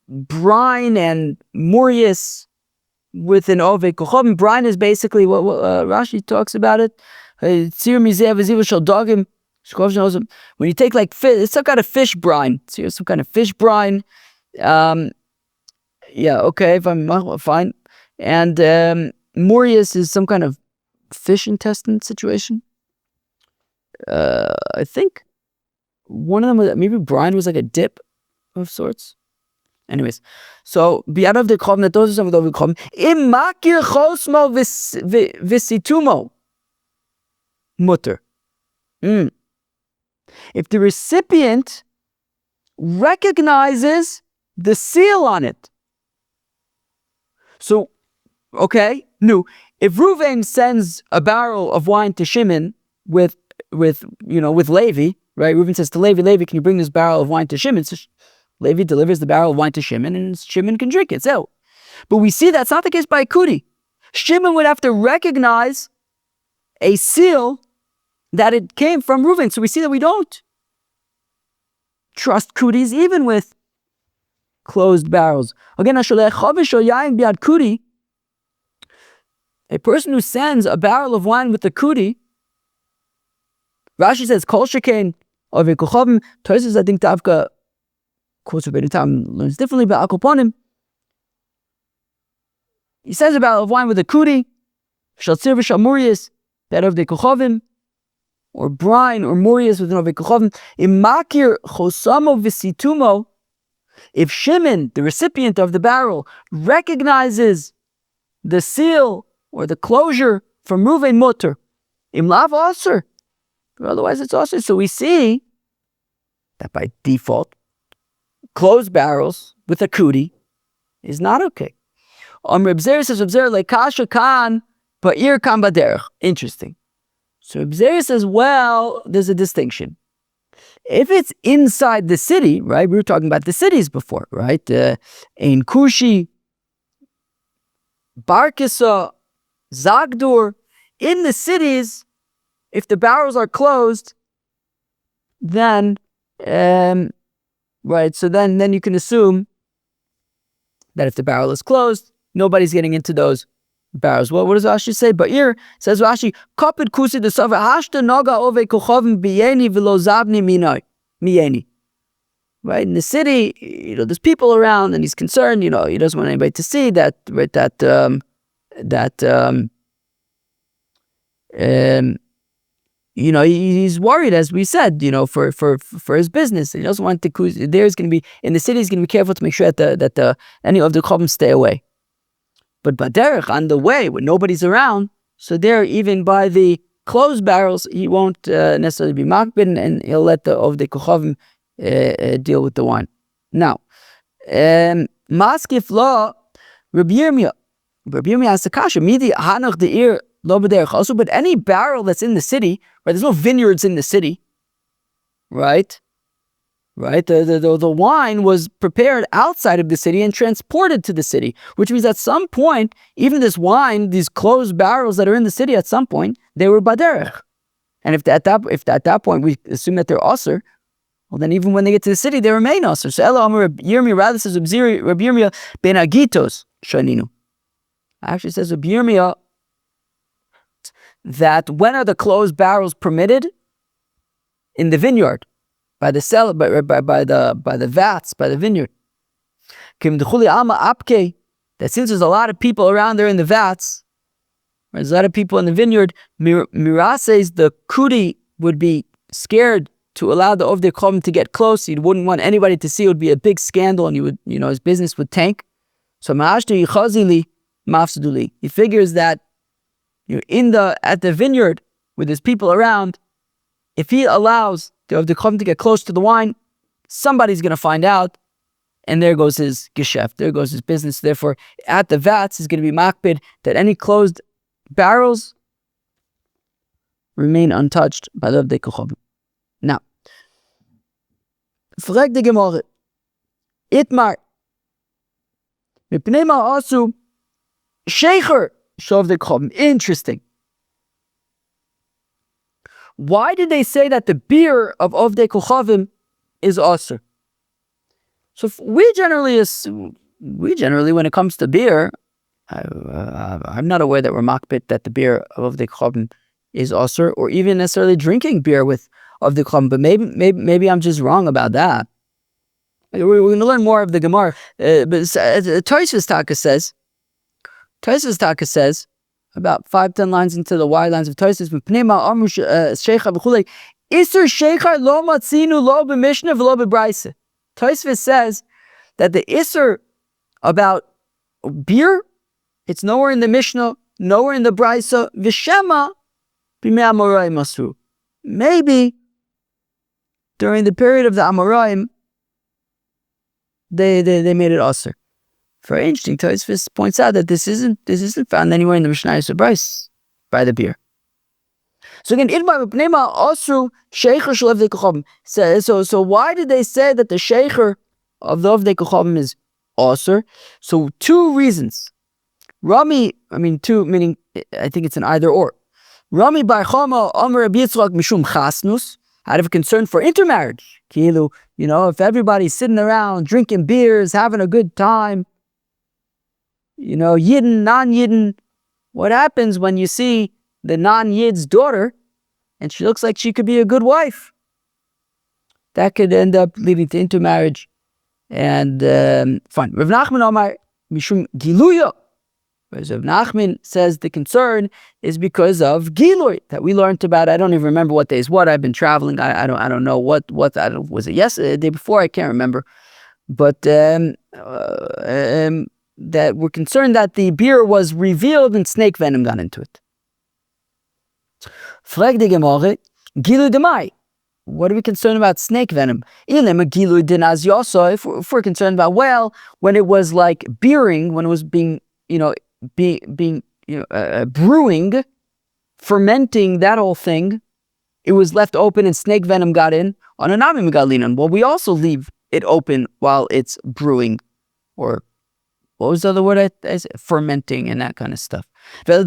A: brine and murias with an Ovdei Kochavim. Brine is basically what Rashi talks about it. Tzir mizeh v'ziv shel dogim. When you take like fish, it's some kind of fish brine. So some kind of fish brine. Okay, if I'm fine. And murias is some kind of fish intestine situation. I think one of them was, maybe brine was like a dip of sorts. Anyways, so biyad of the chom, that those are some of the chom. Imakir chosmo visitumo mutter. if the recipient recognizes the seal on it. So, okay, if Reuven sends a barrel of wine to Shimon with Levi, right? Reuven says to Levi, can you bring this barrel of wine to Shimon? So Levi delivers the barrel of wine to Shimon, and Shimon can drink it. So, but we see that's not the case by a Koutis. Shimon would have to recognize a seal that it came from Reuven. So we see that we don't trust Koutis even with closed barrels. Again, a person who sends a barrel of wine with a Koutis, Rashi says, Kol shekain over kochavim. Tosis, I think, Tavka Kosher learns differently, but Akoponim, he says a barrel of wine with a Koutis, Shaltzir v'shamurias, that of the kochavim, or brine or murias with an of the kochavim. Imakir chosamo v'situmo. If Shimon, the recipient of the barrel, recognizes the seal or the closure from Reuven mutter, imlav aser, otherwise it's aser. So we see that by default, closed barrels with a Koutis is not okay. Reb Zera says, Reb Zera lekasha kan ba'ir kan baderech. Interesting. So Reb Zera says, well, there's a distinction. If it's inside the city, right? We were talking about the cities before, right? Ein Kushi, Barkisa, Zagdur. In the cities, if the barrels are closed, then, right, so then you can assume that if the barrel is closed, nobody's getting into those barrels. Well, what does Rashi say? Ba'ir, says Rashi, Kapid kusi de sava hashta naga ove kochavim biyeni v'lo zabni miyeni. Right, in the city, there's people around, and he's concerned. He doesn't want anybody to see that. Right, he's worried, as we said. For his business, he doesn't want the there's going to be in the city. He's going to be careful to make sure that any of the kochavim stay away. But baderech, on the way, when nobody's around, so there, even by the closed barrels, he won't necessarily be makbid, and he'll let the kochavim deal with the wine. Now, maskif law, Rabbi Yirmiyah has a kasha, midi hanach de'ir lo baderech also, but any barrel that's in the city, right? There's no vineyards in the city, right? Right, the wine was prepared outside of the city and transported to the city, which means at some point, even this wine, these closed barrels that are in the city, at some point they were baderech. And if at that point we assume that they're aser, well, then even when they get to the city, they remain aser. So Ela Amar Rabbi Yirmiyah rather says Rabbi Yirmiyah ben Agitos shaninu. Actually says Rabbi Yirmiyah that when are the closed barrels permitted? In the vineyard. By the cellar, by the vats, by the vineyard. That since there's a lot of people around there in the vats, there's a lot of people in the vineyard, Mirases, the Koutis, would be scared to allow the Ovdei Kochavim to get close. He wouldn't want anybody to see. It would be a big scandal, and his business would tank. So he figures that at the vineyard with his people around, if he allows the Kochavim to get close to the wine, somebody's going to find out, and there goes his geschäft, there goes his business. Therefore, at the vats, he's going to be makbid that any closed barrels remain untouched by the Kochavim. Now, frag the Gemara, Itmar, mipnei ma asu shecher shov the Kochavim. Interesting. Why did they say that the beer of Ovdei Kochavim is aser? So we generally, when it comes to beer, I'm not aware that we're makbid that the beer of Ovdei Kochavim is aser, or even necessarily drinking beer with Ovdei Kochavim. But maybe I'm just wrong about that. We're going to learn more of the Gemara. But Tosfos Taka says, about 5-10 lines into the wide lines of Tosfos, Isur Sheikhar lo matzinu lo b'mishnah v'lo b'braisa. Tosfos says that the Isur about beer, it's nowhere in the Mishnah, nowhere in the Braisa. V'shema b'mei amorai masu. Maybe during the period of the Amoraim, they made it Aser. Very interesting. Tosfos points out that this isn't found anywhere in the Mishnah Bryce by the beer. So again, so why did they say that the sheikher of the Avdei Kochavim is Aser? So two reasons. Two meaning I think it's an either or. Rami bar Chama Amar Rabbi Yitzchak mishum chasnus, out of concern for intermarriage. Kilu, if everybody's sitting around drinking beers, having a good time, Yidden, non-Yidden, what happens when you see the non-Yid's daughter and she looks like she could be a good wife? That could end up leading to intermarriage. And fine. Rav Nachman Amar mishum giluya. Whereas Rav Nachman says the concern is because of Giloy that we learned about. I don't even remember what day is what. I've been traveling. I don't know what was it yesterday, the day before. I can't remember. But that we're concerned that the beer was revealed and snake venom got into it. Frag de Gemara, Gilu demai. What are we concerned about snake venom? If we're concerned about, when it was like beering, when it was being, brewing, fermenting, that whole thing, it was left open and snake venom got in. Well, we also leave it open while it's brewing, or what was the other word I said? Fermenting and that kind of stuff. Well,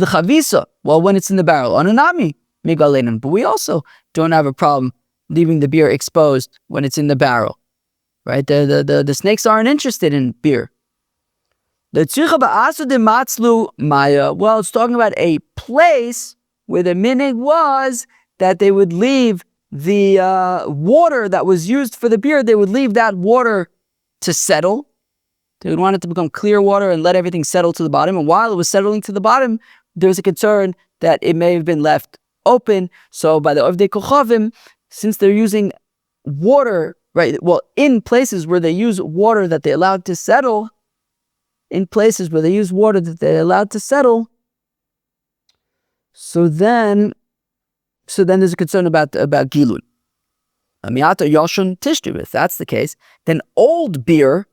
A: when it's in the barrel, but we also don't have a problem leaving the beer exposed when it's in the barrel, right? The snakes aren't interested in beer. Well, it's talking about a place where the minhag was that they would leave the water that was used for the beer, they would leave that water to settle. They would want it to become clear water and let everything settle to the bottom. And while it was settling to the bottom, there was a concern that it may have been left open. So by the Avdei Kochavim, since they're using water, right? Well, in places where they use water that they allowed to settle, so then there's a concern about Gilul. Amiyata Yoshun Tishtu. If that's the case, then old beer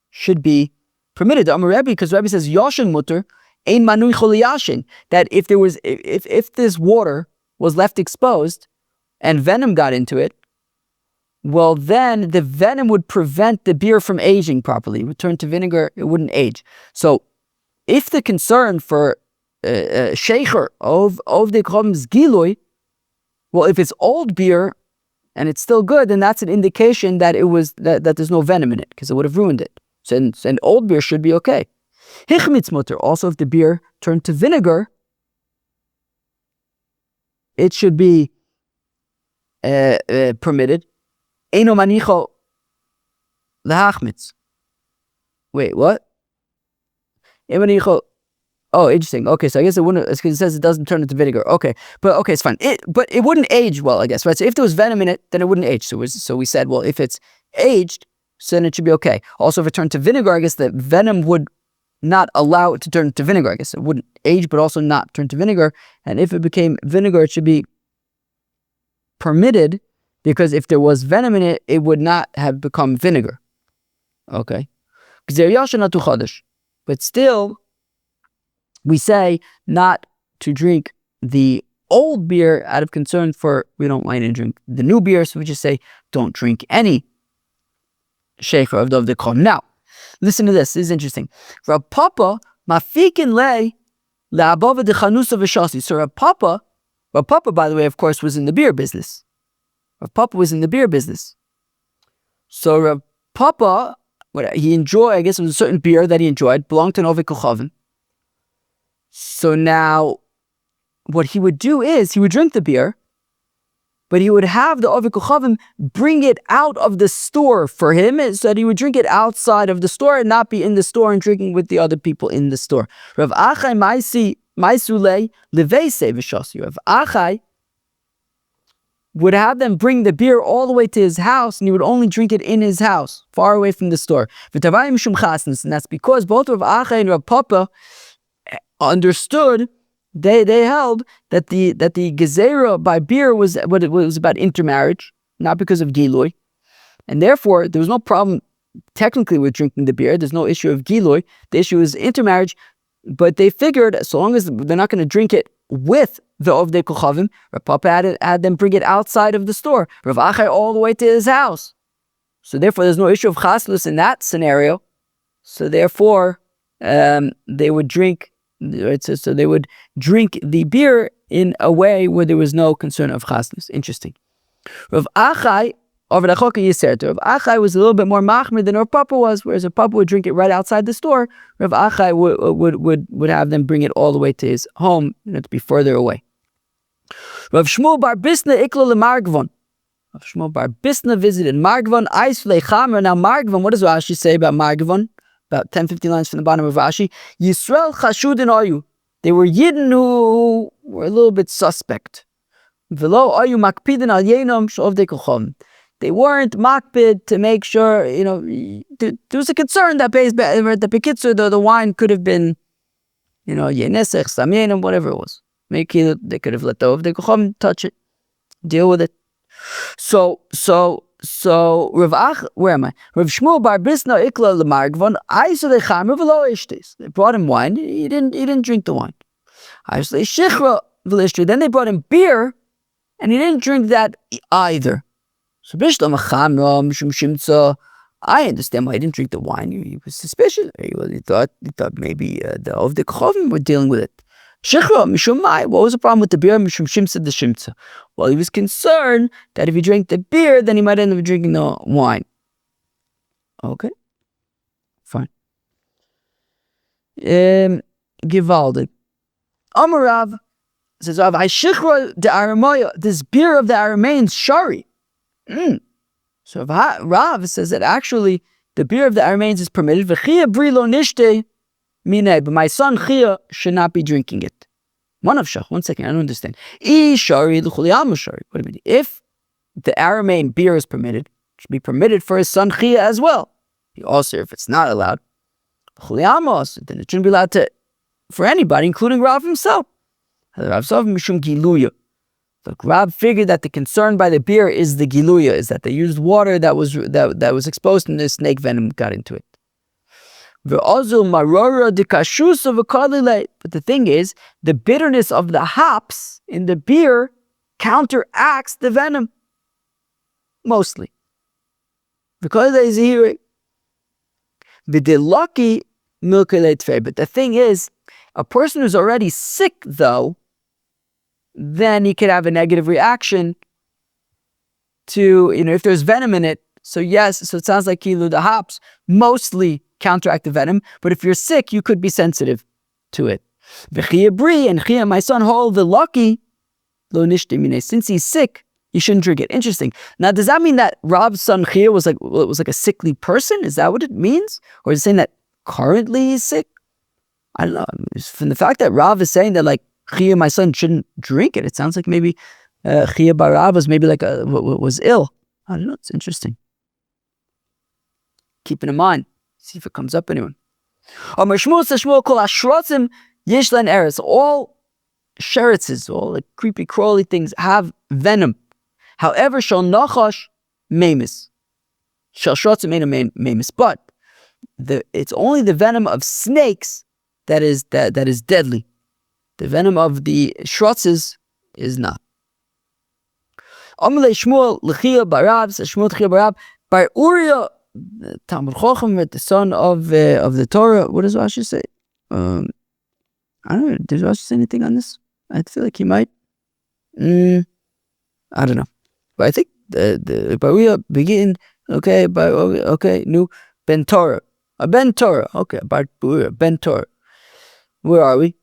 A: should be permitted. Because Rebbe says Yoshin mutter ein manui choliyashin, that if this water was left exposed and venom got into it, well, then the venom would prevent the beer from aging properly. It would turn to vinegar, it wouldn't age. So if the concern for sheikher of the Kochavim's giloy, well, if it's old beer and it's still good, then that's an indication that it was that there's no venom in it, because it would have ruined it. So and old beer should be okay. Hichmitz mutter, also if the beer turned to vinegar, it should be permitted. Eino manicho lahachmitz. Wait, what? Oh, interesting. Okay, so I guess it wouldn't, because it says it doesn't turn into vinegar. Okay, but okay, it's fine. But it wouldn't age well, I guess, right? So if there was venom in it, then it wouldn't age. So we said, well, if it's aged, so then it should be okay. Also, if it turned to vinegar, I guess the venom would not allow it to turn to vinegar. I guess it wouldn't age, but also not turn to vinegar. And if it became vinegar, it should be permitted, because if there was venom in it, it would not have become vinegar. Okay. But still, we say not to drink the old beer out of concern for, we don't want to drink the new beer, so we just say don't drink any sheikher of the Kochavim. Now, listen to this. This is interesting. Rav Papa mafikin le le'abava dechanusa v'shasi. So Rav Papa, by the way, of course, was in the beer business. So Rav Papa, what he enjoyed, I guess it was a certain beer that he enjoyed, belonged to an Avdei Kochavim. So now, what he would do is, he would drink the beer, but he would have the Avdei Kochavim bring it out of the store for him, so that he would drink it outside of the store and not be in the store and drinking with the other people in the store. Rav Achai Maisulei Leveise V'Shasi. Rav Achai would have them bring the beer all the way to his house, and he would only drink it in his house, far away from the store. And that's because both Rav Achai and Rav Papa understood, they held that the gezerah by beer was what it was about intermarriage, not because of Gilui. And therefore, there was no problem technically with drinking the beer. There's no issue of Gilui. The issue is intermarriage. But they figured, so long as they're not going to drink it with the Ovdei Kochavim, Rav Papa had them bring it outside of the store. Rav Achai all the way to his house. So therefore, there's no issue of Chaslus in that scenario. So therefore, they would drink. So they would drink the beer in a way where there was no concern of Chaslus. Interesting. Rav Achai Rav Achai was a little bit more machmir than Rav Papa was, whereas Rav Papa would drink it right outside the store. Rav Achai would have them bring it all the way to his home, to be further away. Rav Shmuel bar Bisna ikla leMargvon. Rav Shmuel bar Bisna visited Margvon. Now Margvon, what does Rashi say about Margvon? About 10-15 lines from the bottom of Rashi. Yisrael chashudin ayu. They were Yidden who were a little bit suspect. Velo ayu makpidin al yenom shovdei kochom. They weren't makpid to make sure, there was a concern that the bekitzer, the wine could have been, yenesech, samyenim, whatever it was. Maybe they could have let the Ovdei Kochom touch it, deal with it. So where am I? Rav Shmuel bar Bisna ikla leMargvon. Aisle chamer v'lo ishtis. They brought him wine. He didn't drink the wine. Aisle shichra v'lishti. Then they brought him beer, and he didn't drink that either. So I understand why he didn't drink the wine. He was suspicious. He thought maybe the Ovdei Kochavim were dealing with it. Shechra mishum mai. What was the problem with the beer? Mishum shimtza the shimtza. Well, he was concerned that if he drank the beer, then he might end up drinking the wine. Okay, fine. Givaldi. Amarav says, "Rav, I shechra the Aramoya. This beer of the Arameans shari." So Rav says that actually the beer of the Arameans is permitted. V'chia brilo nishte minei, but my son Chia should not be drinking it. One second, I don't understand. Shari l'chuliyam shari. What do you mean? If the Aramean beer is permitted, it should be permitted for his son Chia as well. Also, if it's not allowed, then it shouldn't be allowed for anybody, including Rav himself. Rav Sov mishum giluya. Look, Rab figured that the concern by the beer is the giluya, is that they used water that was exposed and the snake venom got into it. But the thing is, the bitterness of the hops in the beer counteracts the venom. Mostly. Because there's hearing. But the thing is, a person who's already sick, though, then he could have a negative reaction to, if there's venom in it. So yes, so it sounds like the hops mostly counteract the venom, but if you're sick, you could be sensitive to it. And Chia, my son, hold the lucky, since he's sick, you shouldn't drink it. Interesting. Now, does that mean that Rav's son Chia was like a sickly person? Is that what it means? Or is it saying that currently he's sick? I don't know. From the fact that Rav is saying that Chia, my son, shouldn't drink it, it sounds like maybe Chia bar Rav was maybe was ill. I don't know. It's interesting. Keep it in mind. See if it comes up anyone. All sheritzes, all the creepy crawly things have venom. However, shall nachash memis. Shall shrotzim memis. But it's only the venom of snakes that is deadly. The venom of the shrotzes is not. Amalei Shmuel l'chia barav, says Shmuel l'chia barav, bar Uriah, Talmud Chochem, the son of the Torah. What does Rashi say? I don't know. Does Rashi say anything on this? I feel like he might. I don't know. But I think the bar Uriah begin. Okay, new Ben Torah. Ben Torah. Okay, bar Uriah, Ben Torah. Where are we?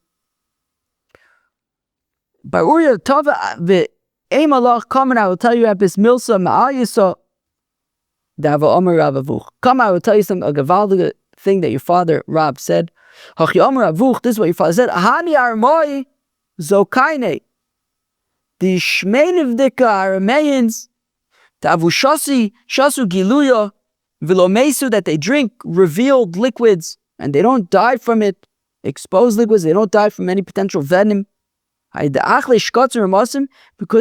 A: Bar Uriah Tova the Aim Allah, come and I will tell you at this milsa ma'ayisa. Come, I will tell you a gavaldige thing that your father Rab said. This is what your father said. Ahani armoi zokaine. The shmenivdika Arameans, the avushasi shasu giluya vilomesu, that they drink revealed liquids and they don't die from it. Exposed liquids, they don't die from any potential venom. Because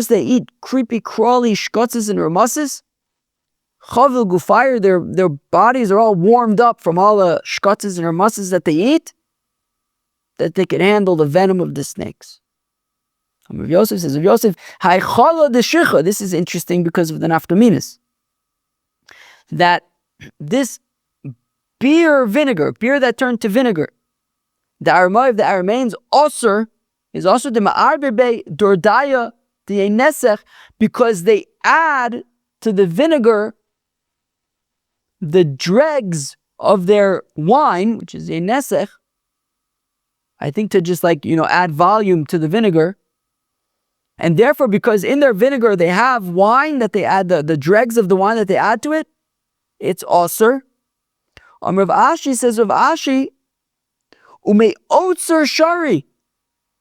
A: they eat creepy, crawly shkotzes and ramasses. Chavil gufire, their bodies are all warmed up from all the shkotzes and ramasses that they eat, that they can handle the venom of the snakes. Rav Yosef says, Rav Yosef, this is interesting because of the nafkaminas. That this beer that turned to vinegar, the Aramai of the Arameans is also the ma'arbe dordaya the nesech, because they add to the vinegar the dregs of their wine, which is a nesech, I think to just add volume to the vinegar. And therefore, because in their vinegar they have wine that they add, the dregs of the wine that they add to it, it's osir. Rav Ashi says, Rav Ashi, umei otzer shari.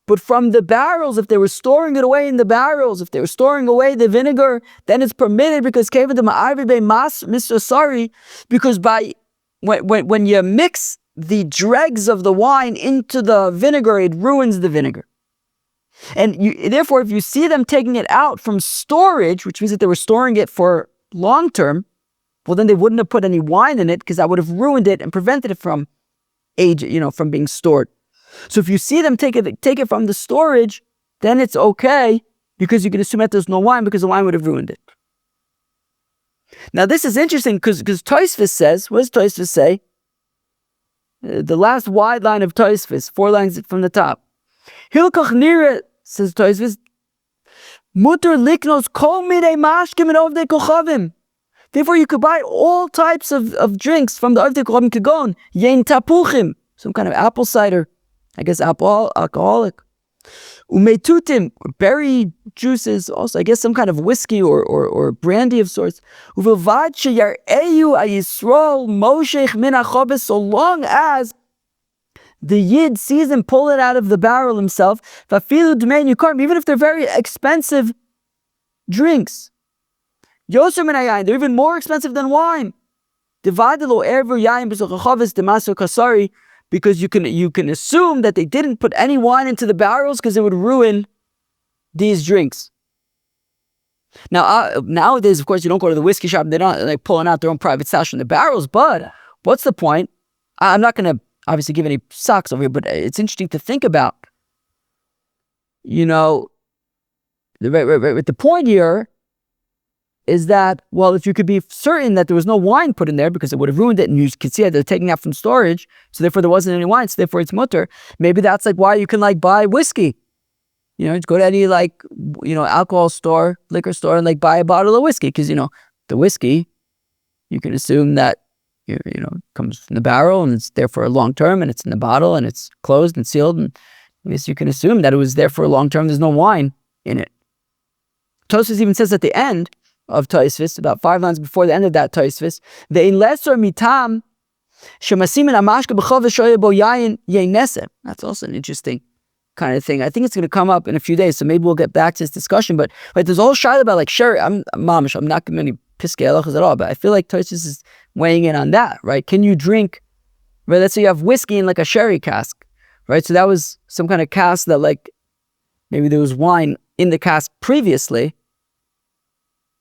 A: But from the barrels, if they were storing it away in the barrels, if they were storing away the vinegar, then it's permitted because because when you mix the dregs of the wine into the vinegar, it ruins the vinegar. And therefore, if you see them taking it out from storage, which means that they were storing it for long term, well, then they wouldn't have put any wine in it because that would have ruined it and prevented it from from being stored. So if you see them take it from the storage, then it's okay because you can assume that there's no wine because the wine would have ruined it. Now this is interesting because Tosfos says, what does Tosfos say? The last wide line of Tosfos, 4 lines from the top. Hilkach nira, says Tosfos, mutar liknos kol midei mashkim and ovdei kochavim. Therefore you could buy all types of drinks from the ovdei kochavim kagon, yen tapuchim, some kind of apple cider, I guess alcoholic. Umetutim, berry juices, also I guess some kind of whiskey or brandy of sorts. Uvilvad sheyareyu ayisrael moshech min hachabes, so long as the Yid sees him pull it out of the barrel himself, vafilu d'mein yukarim, even if they're very expensive drinks. Yoser min hayayin, they're even more expensive than wine. Divadelo erver yayin b'zol chachaves demaso kasari, because you can assume that they didn't put any wine into the barrels because it would ruin these drinks. Now, nowadays, of course, you don't go to the whiskey shop, they're not pulling out their own private stash from the barrels, but what's the point? I'm not going to obviously give any socks over here, but it's interesting to think about. The point here is that, well, if you could be certain that there was no wine put in there because it would have ruined it, and you could see that they're taking out from storage, so therefore there wasn't any wine, so therefore it's mutter. Maybe that's why you can buy whiskey. Just go to any alcohol store, liquor store, and buy a bottle of whiskey, because the whiskey, you can assume that comes from the barrel and it's there for a long term, and it's in the bottle and it's closed and sealed, and I guess you can assume that it was there for a long term. There's no wine in it. Tosfos even says at the end of Tosfos, about 5 lines before the end of that Tosfos, ve'in lesor mitam shemasim en amashka b'chovesh shoye bo yayin nesem. That's also an interesting kind of thing. I think it's going to come up in a few days, so maybe we'll get back to this discussion. But there's a whole shayla about sherry. I'm not giving any piskei halachas at all, but I feel like Tosfos is weighing in on that, right? Can you drink, right? Let's say you have whiskey in a sherry cask, right? So that was some kind of cask that maybe there was wine in the cask previously,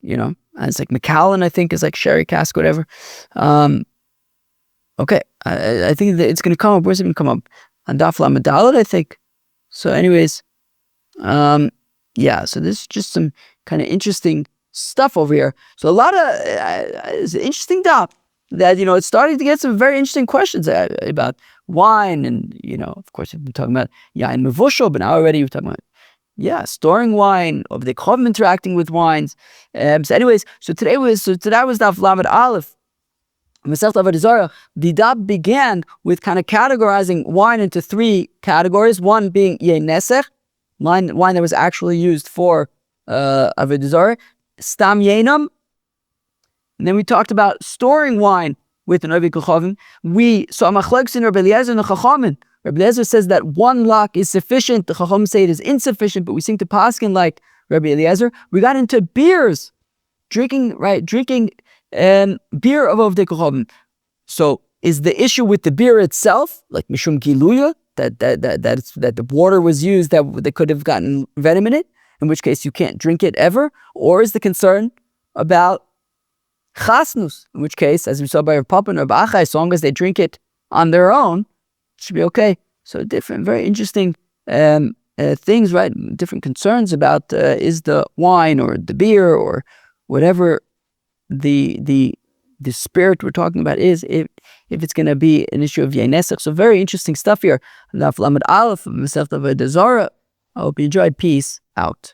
A: and it's Macallan, I think, is sherry cask, whatever. Okay, I think that it's going to come up. Where's it going to come up? On Daf Lamed Daled, I think. So anyways, so this is just some kind of interesting stuff over here. So a lot of it's an interesting daf that it's starting to get some very interesting questions about wine, and of course we've been talking about yain mevushal, but now already we're talking about storing wine, of the kochavim interacting with wines. So today was daf Lamed Aleph. Masechet Avodah Zarah. The daf began with kind of categorizing wine into 3 categories. One being yain nesech, wine that was actually used for Avodah Zarah, stam yainam, and then we talked about storing wine with an ovid kochavim. We saw machlokes in Rabbi Eliezer and the Chachamim. Rabbi Eliezer says that 1 lock is sufficient. The Chacham say it is insufficient, but we seem to paskin like Rabbi Eliezer. We got into beers, drinking beer of Ovdei Kochavim. So is the issue with the beer itself, like Mishum Giluya, that the water was used that they could have gotten venom in it, in which case you can't drink it ever? Or is the concern about chasnus, in which case, as we saw by Rav Papa and Rav Achai, as long as they drink it on their own, it should be okay. So different, very interesting things, right? Different concerns about is the wine or the beer or whatever the spirit we're talking about is, if it's going to be an issue of Yainesach. So very interesting stuff here. Daf Lamed Aleph, Masechet Avodah Zarah. I hope you enjoyed. Peace out.